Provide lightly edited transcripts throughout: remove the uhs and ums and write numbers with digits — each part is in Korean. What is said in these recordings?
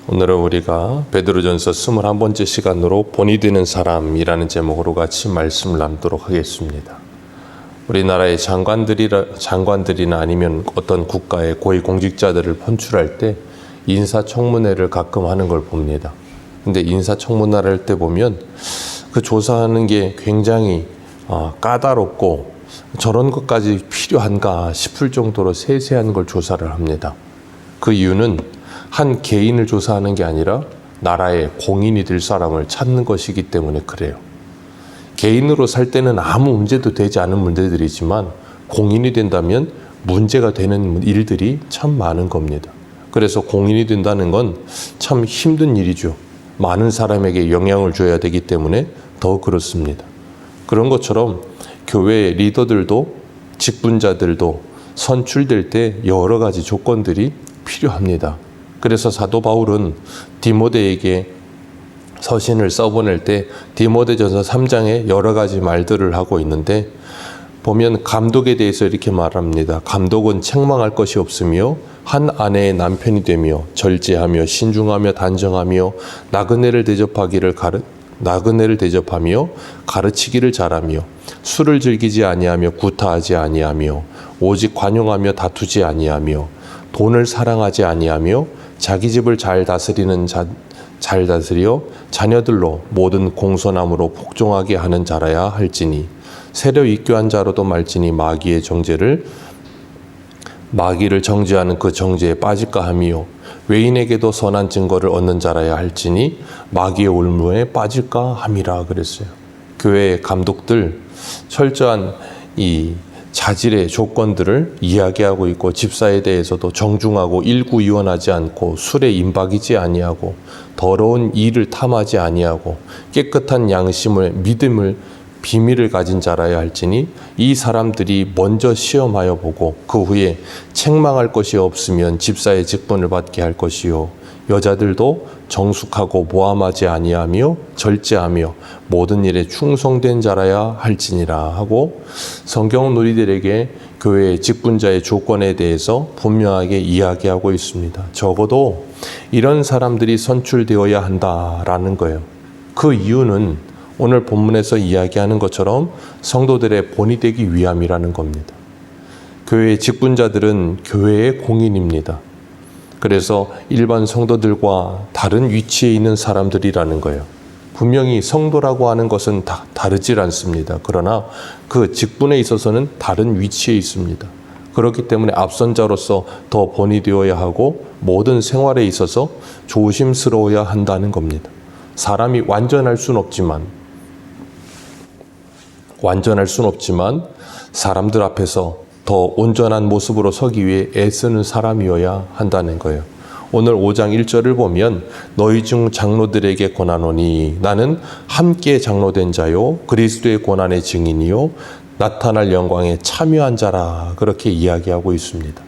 오늘은 우리가 베드로전서 21번째 시간으로 본이 되는 사람이라는 제목으로 같이 말씀을 나누도록 하겠습니다. 우리나라의 장관들이나 아니면 어떤 국가의 고위공직자들을 선출할 때 인사청문회를 가끔 하는 걸 봅니다. 근데 인사청문회를 할 때 보면 그 조사하는 게 굉장히 까다롭고 저런 것까지 필요한가 싶을 정도로 세세한 걸 조사를 합니다. 그 이유는 한 개인을 조사하는 게 아니라 나라의 공인이 될 사람을 찾는 것이기 때문에 그래요. 개인으로 살 때는 아무 문제도 되지 않은 문제들이지만 공인이 된다면 문제가 되는 일들이 참 많은 겁니다. 그래서 공인이 된다는 건 참 힘든 일이죠. 많은 사람에게 영향을 줘야 되기 때문에 더 그렇습니다. 그런 것처럼 교회의 리더들도 직분자들도 선출될 때 여러 가지 조건들이 필요합니다. 그래서 사도 바울은 디모데에게 서신을 써보낼 때 디모데전서 3장에 여러 가지 말들을 하고 있는데 보면 감독에 대해서 이렇게 말합니다. 감독은 책망할 것이 없으며 한 아내의 남편이 되며 절제하며 신중하며 단정하며 나그네를 대접하며 가르치기를 잘하며 술을 즐기지 아니하며 구타하지 아니하며 오직 관용하며 다투지 아니하며 돈을 사랑하지 아니하며 자기 집을 잘 다스려 자녀들로 모든 공손함으로 복종하게 하는 자라야 할지니 세려 익교한 자로도 말지니 마귀를 정죄하는 그 정죄에 빠질까 하며 외인에게도 선한 증거를 얻는 자라야 할지니 마귀의 올무에 빠질까 함이라 그랬어요. 교회의 감독들 철저한 이 자질의 조건들을 이야기하고 있고 집사에 대해서도 정중하고 일구이원하지 않고 술에 임박이지 아니하고 더러운 일을 탐하지 아니하고 깨끗한 양심을 믿음을 비밀을 가진 자라야 할지니 이 사람들이 먼저 시험하여 보고 그 후에 책망할 것이 없으면 집사의 직분을 받게 할 것이요 여자들도 정숙하고 모함하지 아니하며 절제하며 모든 일에 충성된 자라야 할지니라 하고 성경은 우리들에게 교회의 직분자의 조건에 대해서 분명하게 이야기하고 있습니다. 적어도 이런 사람들이 선출되어야 한다라는 거예요. 그 이유는 오늘 본문에서 이야기하는 것처럼 성도들의 본이 되기 위함이라는 겁니다. 교회의 직분자들은 교회의 공인입니다. 그래서 일반 성도들과 다른 위치에 있는 사람들이라는 거예요. 분명히 성도라고 하는 것은 다 다르질 않습니다. 그러나 그 직분에 있어서는 다른 위치에 있습니다. 그렇기 때문에 앞선자로서 더 본이 되어야 하고 모든 생활에 있어서 조심스러워야 한다는 겁니다. 사람이 완전할 순 없지만 사람들 앞에서 더 온전한 모습으로 서기 위해 애쓰는 사람이어야 한다는 거예요. 오늘 5장 1절을 보면 너희 중 장로들에게 권하노니 나는 함께 장로된 자요 그리스도의 고난의 증인이요 나타날 영광에 참여한 자라 그렇게 이야기하고 있습니다.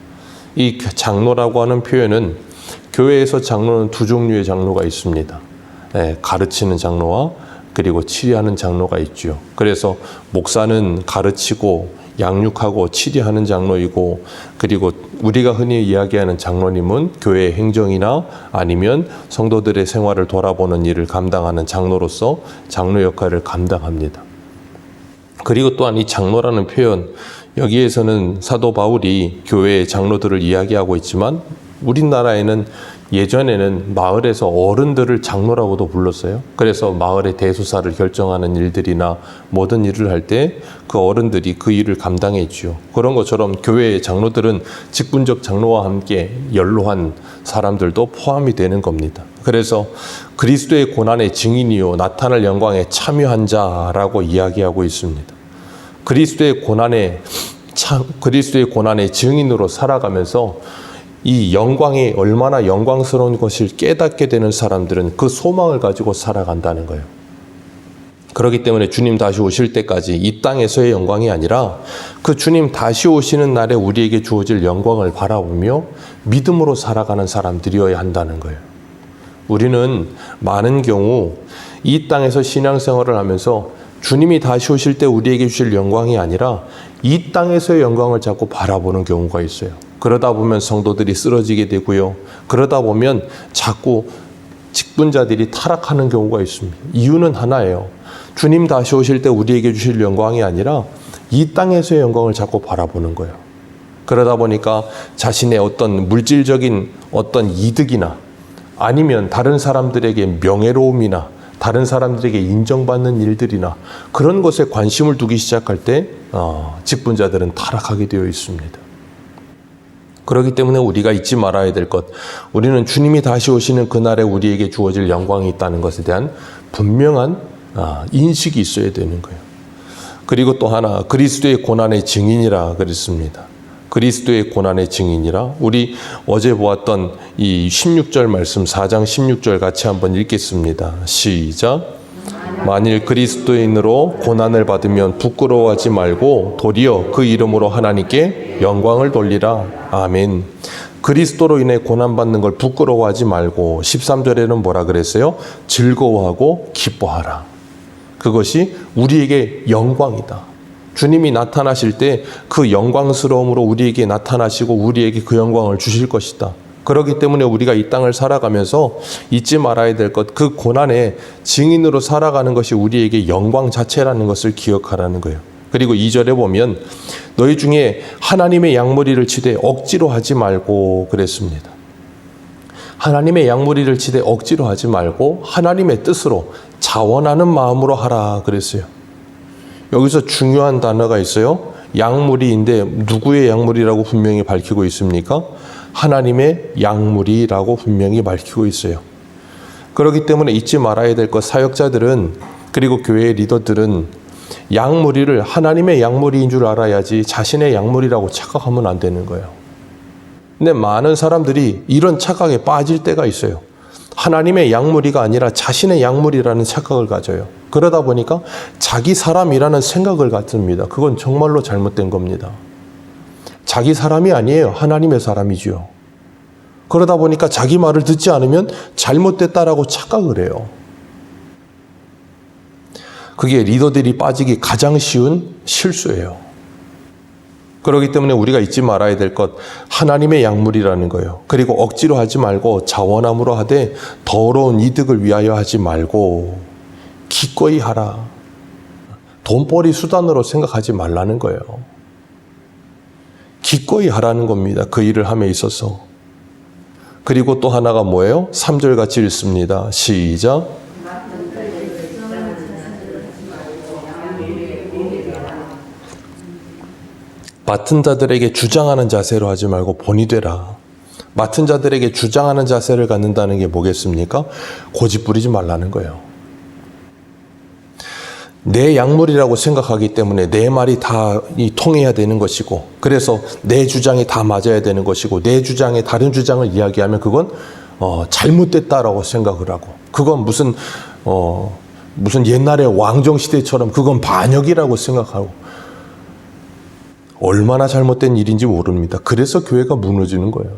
이 장로라고 하는 표현은 교회에서 장로는 두 종류의 장로가 있습니다. 가르치는 장로와 그리고 치리하는 장로가 있죠. 그래서 목사는 가르치고 양육하고 치리하는 장로이고 그리고 우리가 흔히 이야기하는 장로님은 교회의 행정이나 아니면 성도들의 생활을 돌아보는 일을 감당하는 장로로서 장로 역할을 감당합니다. 그리고 또한 이 장로라는 표현 여기에서는 사도 바울이 교회의 장로들을 이야기하고 있지만 우리나라에는 예전에는 마을에서 어른들을 장로라고도 불렀어요. 그래서 마을의 대소사를 결정하는 일들이나 모든 일을 할 때 그 어른들이 그 일을 감당했죠. 그런 것처럼 교회의 장로들은 직분적 장로와 함께 연로한 사람들도 포함이 되는 겁니다. 그래서 그리스도의 고난의 증인이요 나타날 영광에 참여한 자라고 이야기하고 있습니다. 그리스도의 고난의 증인으로 살아가면서 이 영광이 얼마나 영광스러운 것을 깨닫게 되는 사람들은 그 소망을 가지고 살아간다는 거예요. 그렇기 때문에 주님 다시 오실 때까지 이 땅에서의 영광이 아니라 그 주님 다시 오시는 날에 우리에게 주어질 영광을 바라보며 믿음으로 살아가는 사람들이어야 한다는 거예요. 우리는 많은 경우 이 땅에서 신앙생활을 하면서 주님이 다시 오실 때 우리에게 주실 영광이 아니라 이 땅에서의 영광을 자꾸 바라보는 경우가 있어요. 그러다 보면 성도들이 쓰러지게 되고요. 그러다 보면 자꾸 직분자들이 타락하는 경우가 있습니다. 이유는 하나예요. 주님 다시 오실 때 우리에게 주실 영광이 아니라 이 땅에서의 영광을 자꾸 바라보는 거예요. 그러다 보니까 자신의 어떤 물질적인 어떤 이득이나 아니면 다른 사람들에게 명예로움이나 다른 사람들에게 인정받는 일들이나 그런 것에 관심을 두기 시작할 때 직분자들은 타락하게 되어 있습니다. 그렇기 때문에 우리가 잊지 말아야 될 것, 우리는 주님이 다시 오시는 그날에 우리에게 주어질 영광이 있다는 것에 대한 분명한 인식이 있어야 되는 거예요. 그리고 또 하나, 그리스도의 고난의 증인이라 그랬습니다. 그리스도의 고난의 증인이라, 우리 어제 보았던 이 16절 말씀 4장 16절 같이 한번 읽겠습니다. 시작. 만일 그리스도인으로 고난을 받으면 부끄러워하지 말고 도리어 그 이름으로 하나님께 영광을 돌리라. 아멘. 그리스도로 인해 고난받는 걸 부끄러워하지 말고 13절에는 뭐라 그랬어요? 즐거워하고 기뻐하라. 그것이 우리에게 영광이다. 주님이 나타나실 때 그 영광스러움으로 우리에게 나타나시고 우리에게 그 영광을 주실 것이다. 그렇기 때문에 우리가 이 땅을 살아가면서 잊지 말아야 될 것, 그 고난의 증인으로 살아가는 것이 우리에게 영광 자체라는 것을 기억하라는 거예요. 그리고 2절에 보면 너희 중에 하나님의 양무리를 치되 억지로 하지 말고 그랬습니다. 하나님의 양무리를 치되 억지로 하지 말고 하나님의 뜻으로 자원하는 마음으로 하라 그랬어요. 여기서 중요한 단어가 있어요. 양무리인데 누구의 양무리라고 분명히 밝히고 있습니까? 하나님의 양무리라고 분명히 밝히고 있어요. 그렇기 때문에 잊지 말아야 될 것, 사역자들은 그리고 교회의 리더들은 양무리를 하나님의 양무리인 줄 알아야지 자신의 양무리라고 착각하면 안 되는 거예요. 근데 많은 사람들이 이런 착각에 빠질 때가 있어요. 하나님의 양무리가 아니라 자신의 양무리라는 착각을 가져요. 그러다 보니까 자기 사람이라는 생각을 갖습니다. 그건 정말로 잘못된 겁니다. 자기 사람이 아니에요. 하나님의 사람이지요. 그러다 보니까 자기 말을 듣지 않으면 잘못됐다라고 착각을 해요. 그게 리더들이 빠지기 가장 쉬운 실수예요. 그렇기 때문에 우리가 잊지 말아야 될 것, 하나님의 양물이라는 거예요. 그리고 억지로 하지 말고 자원함으로 하되 더러운 이득을 위하여 하지 말고 기꺼이 하라. 돈벌이 수단으로 생각하지 말라는 거예요. 기꺼이 하라는 겁니다. 그 일을 함에 있어서. 그리고 또 하나가 뭐예요? 3절 같이 읽습니다. 시작. 맡은 자들에게 주장하는 자세로 하지 말고 본이 되라. 맡은 자들에게 주장하는 자세를 갖는다는 게 뭐겠습니까? 고집 부리지 말라는 거예요. 내 약물이라고 생각하기 때문에 내 말이 다 통해야 되는 것이고, 그래서 내 주장이 다 맞아야 되는 것이고, 내 주장에 다른 주장을 이야기하면 그건 잘못됐다라고 생각을 하고, 그건 무슨 옛날의 왕정시대처럼 그건 반역이라고 생각하고, 얼마나 잘못된 일인지 모릅니다. 그래서 교회가 무너지는 거예요.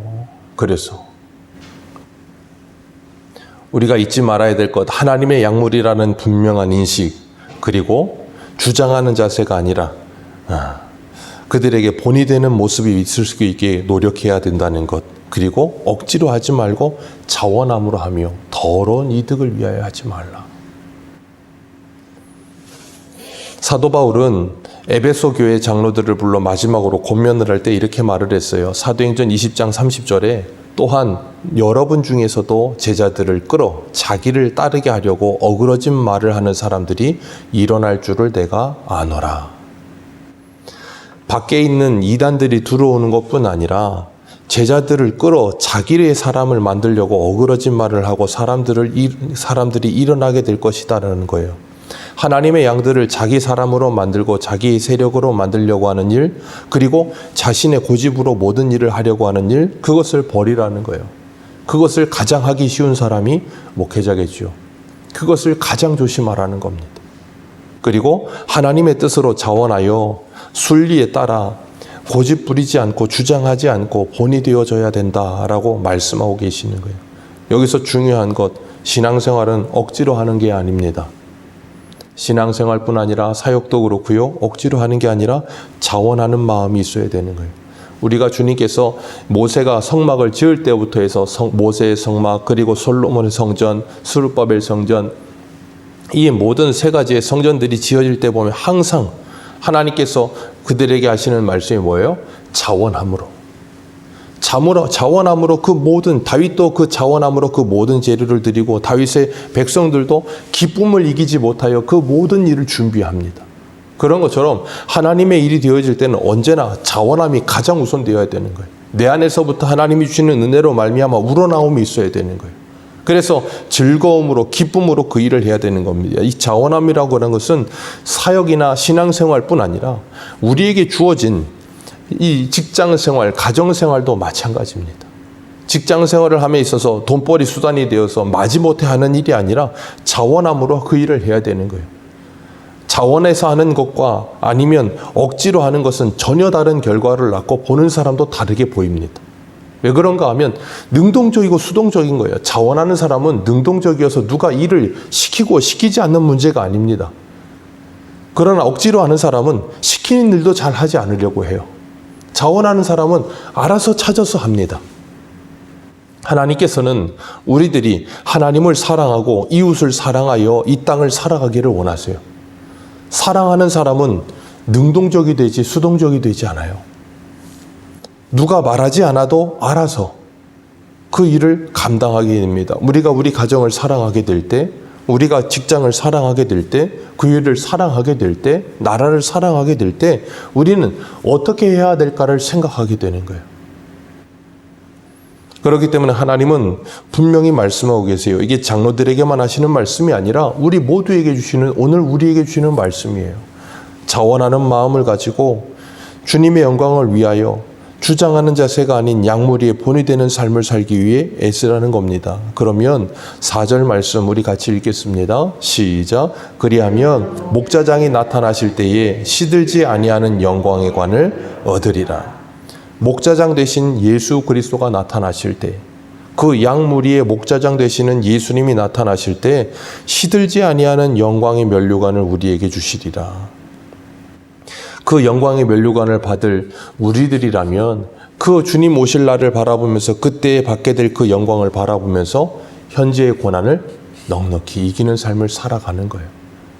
그래서 우리가 잊지 말아야 될 것, 하나님의 약물이라는 분명한 인식, 그리고 주장하는 자세가 아니라 그들에게 본이 되는 모습이 있을 수 있게 노력해야 된다는 것, 그리고 억지로 하지 말고 자원함으로 하며 더러운 이득을 위하여 하지 말라. 사도 바울은 에베소 교회 장로들을 불러 마지막으로 권면을 할 때 이렇게 말을 했어요. 사도행전 20장 30절에 또한 여러분 중에서도 제자들을 끌어 자기를 따르게 하려고 어그러진 말을 하는 사람들이 일어날 줄을 내가 아노라. 밖에 있는 이단들이 들어오는 것뿐 아니라 제자들을 끌어 자기의 사람을 만들려고 어그러진 말을 하고 사람들이 일어나게 될 것이다라는 거예요. 하나님의 양들을 자기 사람으로 만들고 자기 세력으로 만들려고 하는 일, 그리고 자신의 고집으로 모든 일을 하려고 하는 일, 그것을 버리라는 거예요. 그것을 가장 하기 쉬운 사람이 목회자겠죠. 그것을 가장 조심하라는 겁니다. 그리고 하나님의 뜻으로 자원하여 순리에 따라 고집 부리지 않고 주장하지 않고 본이 되어져야 된다라고 말씀하고 계시는 거예요. 여기서 중요한 것, 신앙생활은 억지로 하는 게 아닙니다. 신앙생활뿐 아니라 사역도 그렇고요. 억지로 하는 게 아니라 자원하는 마음이 있어야 되는 거예요. 우리가 주님께서 모세가 성막을 지을 때부터 해서 모세의 성막, 그리고 솔로몬의 성전, 스룹바벨 성전, 이 모든 세 가지의 성전들이 지어질 때 보면 항상 하나님께서 그들에게 하시는 말씀이 뭐예요? 자원함으로 그 모든, 다윗도 그 자원함으로 그 모든 재료를 드리고 다윗의 백성들도 기쁨을 이기지 못하여 그 모든 일을 준비합니다. 그런 것처럼 하나님의 일이 되어질 때는 언제나 자원함이 가장 우선되어야 되는 거예요. 내 안에서부터 하나님이 주시는 은혜로 말미암아 우러나옴이 있어야 되는 거예요. 그래서 즐거움으로, 기쁨으로 그 일을 해야 되는 겁니다. 이 자원함이라고 하는 것은 사역이나 신앙생활뿐 아니라 우리에게 주어진 이 직장생활, 가정생활도 마찬가지입니다. 직장생활을 함에 있어서 돈벌이 수단이 되어서 마지못해 하는 일이 아니라 자원함으로 그 일을 해야 되는 거예요. 자원해서 하는 것과 아니면 억지로 하는 것은 전혀 다른 결과를 낳고 보는 사람도 다르게 보입니다. 왜 그런가 하면 능동적이고 수동적인 거예요. 자원하는 사람은 능동적이어서 누가 일을 시키고 시키지 않는 문제가 아닙니다. 그러나 억지로 하는 사람은 시키는 일도 잘 하지 않으려고 해요. 자원하는 사람은 알아서 찾아서 합니다. 하나님께서는 우리들이 하나님을 사랑하고 이웃을 사랑하여 이 땅을 살아가기를 원하세요. 사랑하는 사람은 능동적이 되지 수동적이 되지 않아요. 누가 말하지 않아도 알아서 그 일을 감당하게 됩니다. 우리가 우리 가정을 사랑하게 될 때, 우리가 직장을 사랑하게 될 때, 그 일을 사랑하게 될 때, 나라를 사랑하게 될 때 우리는 어떻게 해야 될까를 생각하게 되는 거예요. 그렇기 때문에 하나님은 분명히 말씀하고 계세요. 이게 장로들에게만 하시는 말씀이 아니라 우리 모두에게 주시는, 오늘 우리에게 주시는 말씀이에요. 자원하는 마음을 가지고 주님의 영광을 위하여 주장하는 자세가 아닌 양무리의 본이 되는 삶을 살기 위해 애쓰라는 겁니다. 그러면 4절 말씀 우리 같이 읽겠습니다. 시작. 그리하면 목자장이 나타나실 때에 시들지 아니하는 영광의 관을 얻으리라. 목자장 되신 예수 그리스도가 나타나실 때, 그 양무리의 목자장 되시는 예수님이 나타나실 때 시들지 아니하는 영광의 면류관을 우리에게 주시리라. 그 영광의 면류관을 받을 우리들이라면 그 주님 오실 날을 바라보면서 그때에 받게 될 그 영광을 바라보면서 현재의 고난을 넉넉히 이기는 삶을 살아가는 거예요.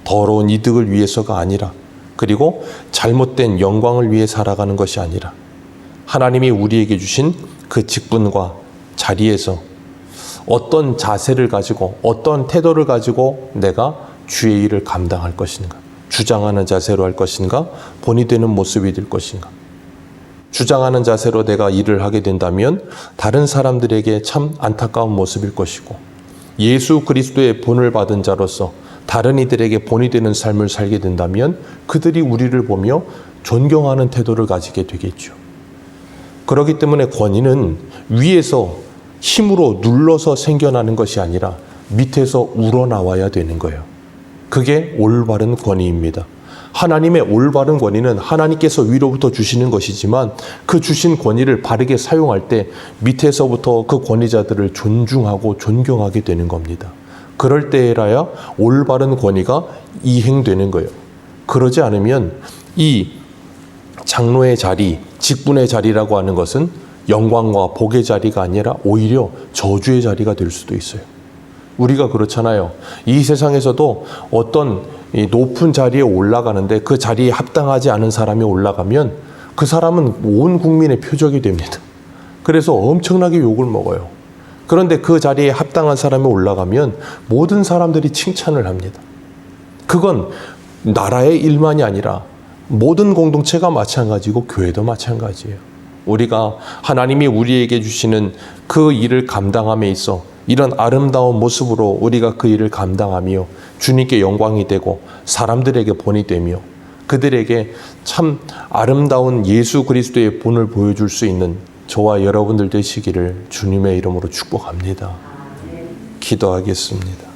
더러운 이득을 위해서가 아니라, 그리고 잘못된 영광을 위해 살아가는 것이 아니라 하나님이 우리에게 주신 그 직분과 자리에서 어떤 자세를 가지고 어떤 태도를 가지고 내가 주의 일을 감당할 것인가, 주장하는 자세로 할 것인가, 본이 되는 모습이 될 것인가. 주장하는 자세로 내가 일을 하게 된다면 다른 사람들에게 참 안타까운 모습일 것이고, 예수 그리스도의 본을 받은 자로서 다른 이들에게 본이 되는 삶을 살게 된다면 그들이 우리를 보며 존경하는 태도를 가지게 되겠죠. 그렇기 때문에 권위는 위에서 힘으로 눌러서 생겨나는 것이 아니라 밑에서 우러나와야 되는 거예요. 그게 올바른 권위입니다. 하나님의 올바른 권위는 하나님께서 위로부터 주시는 것이지만 그 주신 권위를 바르게 사용할 때 밑에서부터 그 권위자들을 존중하고 존경하게 되는 겁니다. 그럴 때라야 올바른 권위가 이행되는 거예요. 그러지 않으면 이 장로의 자리, 직분의 자리라고 하는 것은 영광과 복의 자리가 아니라 오히려 저주의 자리가 될 수도 있어요. 우리가 그렇잖아요. 이 세상에서도 어떤 높은 자리에 올라가는데 그 자리에 합당하지 않은 사람이 올라가면 그 사람은 온 국민의 표적이 됩니다. 그래서 엄청나게 욕을 먹어요. 그런데 그 자리에 합당한 사람이 올라가면 모든 사람들이 칭찬을 합니다. 그건 나라의 일만이 아니라 모든 공동체가 마찬가지고 교회도 마찬가지예요. 우리가 하나님이 우리에게 주시는 그 일을 감당함에 있어 이런 아름다운 모습으로 우리가 그 일을 감당하며 주님께 영광이 되고 사람들에게 본이 되며 그들에게 참 아름다운 예수 그리스도의 본을 보여줄 수 있는 저와 여러분들 되시기를 주님의 이름으로 축복합니다. 기도하겠습니다.